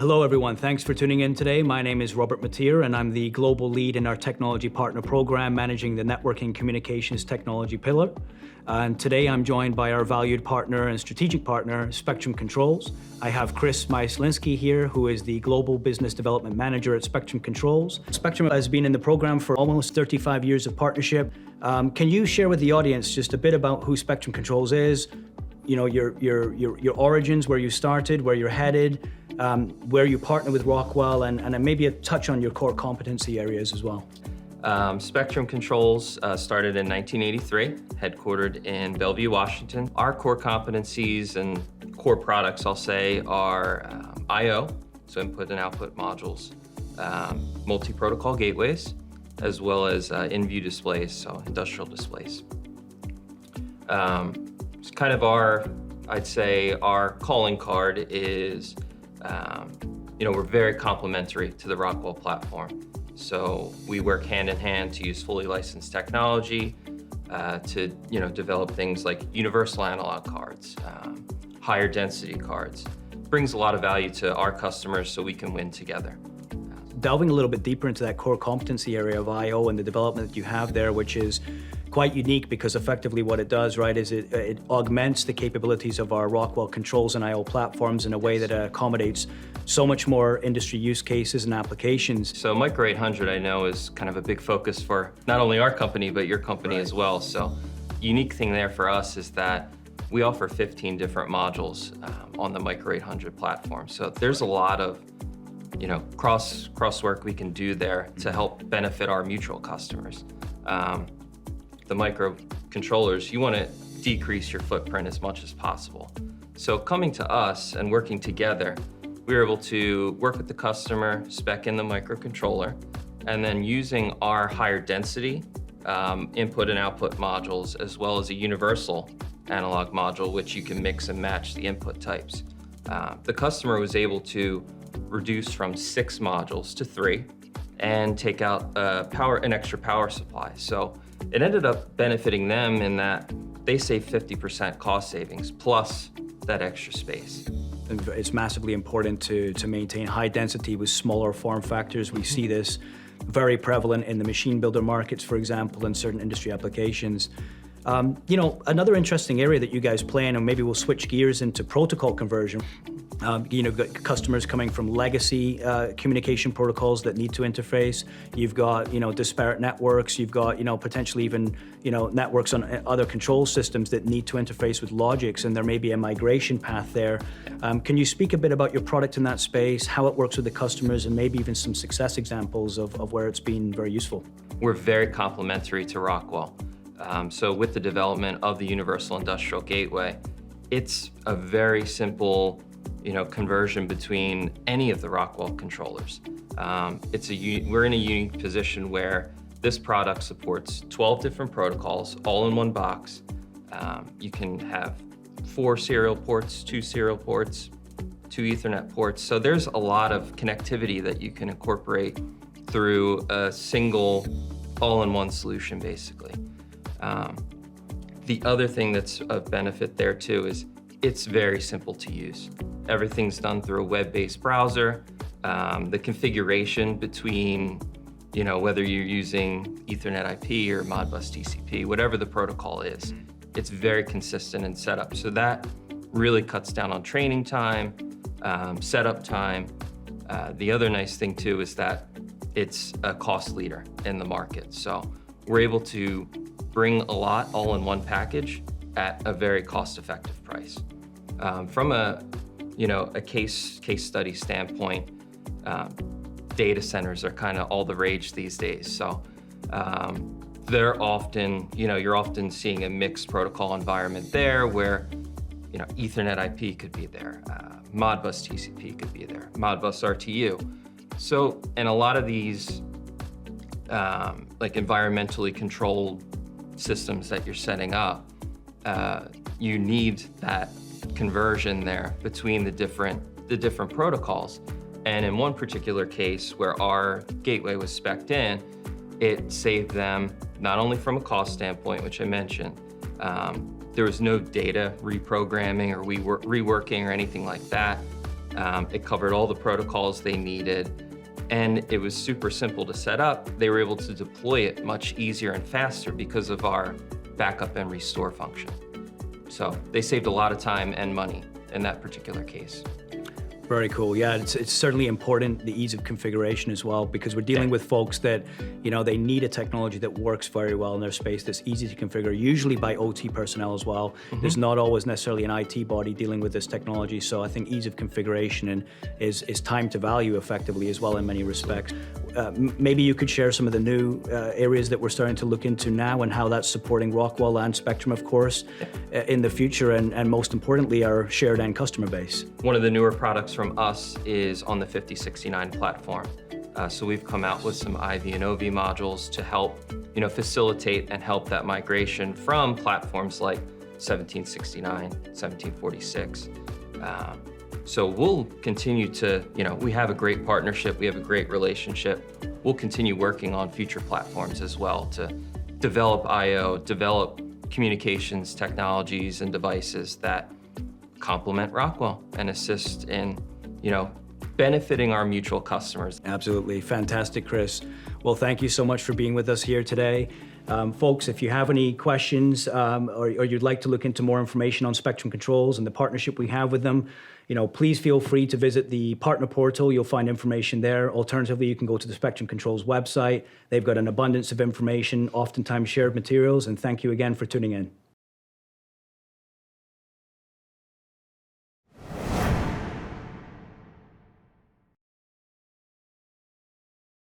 Hello everyone, thanks for tuning in today. My name is Robert Mateer and I'm the global lead in our technology partner program managing the networking communications technology pillar. And today I'm joined by our valued partner and strategic partner, Spectrum Controls. I have Chris Myslinski here, who is the Global Business Development Manager at Spectrum Controls. Spectrum has been in the program for almost 35 years of partnership. Can you share with the audience just a bit about who Spectrum Controls is, you know, your origins, where you started, where you're headed, where you partner with Rockwell, and maybe a touch on your core competency areas as well. Spectrum Controls started in 1983, headquartered in Bellevue, Washington. Our core competencies and core products, I'll say, are I/O, so input and output modules, multi-protocol gateways, as well as in-view displays, so industrial displays. It's kind of I'd say our calling card is, we're very complementary to the Rockwell platform. So we work hand in hand to use fully licensed technology to develop things like universal analog cards, higher density cards. Brings a lot of value to our customers so we can win together. Delving a little bit deeper into that core competency area of I/O and the development that you have there, which is quite unique because effectively what it does, right, is it augments the capabilities of our Rockwell controls and I/O platforms in a way that accommodates so much more industry use cases and applications. So Micro 800, I know, is kind of a big focus for not only our company, but your company as well. So unique thing there for us is that we offer 15 different modules on the Micro 800 platform. So there's a lot of cross work we can do there to help benefit our mutual customers. The microcontrollers, you want to decrease your footprint as much as possible. So coming to us and working together, we were able to work with the customer, spec in the microcontroller, and then using our higher density input and output modules, as well as a universal analog module, which you can mix and match the input types. The customer was able to reduce from 6 modules to 3 and take out an extra power supply. So it ended up benefiting them in that they save 50% cost savings plus that extra space. It's massively important to maintain high density with smaller form factors. We see this very prevalent in the machine builder markets, for example, in certain industry applications. Another interesting area that you guys play in, and maybe we'll switch gears into protocol conversion. You've got customers coming from legacy communication protocols that need to interface. You've got, disparate networks. You've got, potentially even, networks on other control systems that need to interface with logics, and there may be a migration path there. Can you speak a bit about your product in that space, how it works with the customers, and maybe even some success examples of where it's been very useful? We're very complementary to Rockwell. So with the development of the Universal Industrial Gateway, it's a very simple conversion between any of the Rockwell controllers. We're in a unique position where this product supports 12 different protocols, all in one box. You can have 4 serial ports, 2 serial ports, 2 Ethernet ports. So there's a lot of connectivity that you can incorporate through a single all-in-one solution, basically. The other thing that's of benefit there too is it's very simple to use. Everything's done through a web-based browser. The configuration between, whether you're using Ethernet IP or Modbus TCP, whatever the protocol is, it's very consistent in setup. So that really cuts down on training time, setup time. The other nice thing too is that it's a cost leader in the market. So we're able to bring a lot all in one package at a very cost-effective price. From a case study standpoint, data centers are kind of all the rage these days. So they're often, you're often seeing a mixed protocol environment there where, Ethernet IP could be there, Modbus TCP could be there, Modbus RTU. So in a lot of these environmentally controlled systems that you're setting up, you need that conversion there between the different protocols. And in one particular case where our gateway was spec'd in, it saved them not only from a cost standpoint, which I mentioned, there was no data reprogramming or reworking or anything like that. It covered all the protocols they needed, and it was super simple to set up. They were able to deploy it much easier and faster because of our backup and restore function. So they saved a lot of time and money in that particular case. Very cool. Yeah, it's certainly important, the ease of configuration as well, because we're dealing with folks that, they need a technology that works very well in their space, that's easy to configure, usually by OT personnel as well. There's not always necessarily an IT body dealing with this technology, so I think ease of configuration is time to value effectively as well in many respects. Maybe you could share some of the new areas that we're starting to look into now and how that's supporting Rockwell and Spectrum, of course, in the future, and most importantly, our shared end customer base. One of the newer products from us is on the 5069 platform. So we've come out with some IV and OV modules to help, facilitate and help that migration from platforms like 1769, 1746. So we'll continue to, we have a great partnership, we have a great relationship. We'll continue working on future platforms as well to develop I/O, develop communications technologies and devices that complement Rockwell and assist in, benefiting our mutual customers. Absolutely. Fantastic, Chris. Well, thank you so much for being with us here today. Folks, if you have any questions or you'd like to look into more information on Spectrum Controls and the partnership we have with them, please feel free to visit the partner portal. You'll find information there. Alternatively, you can go to the Spectrum Controls website. They've got an abundance of information, oftentimes shared materials, and thank you again for tuning in.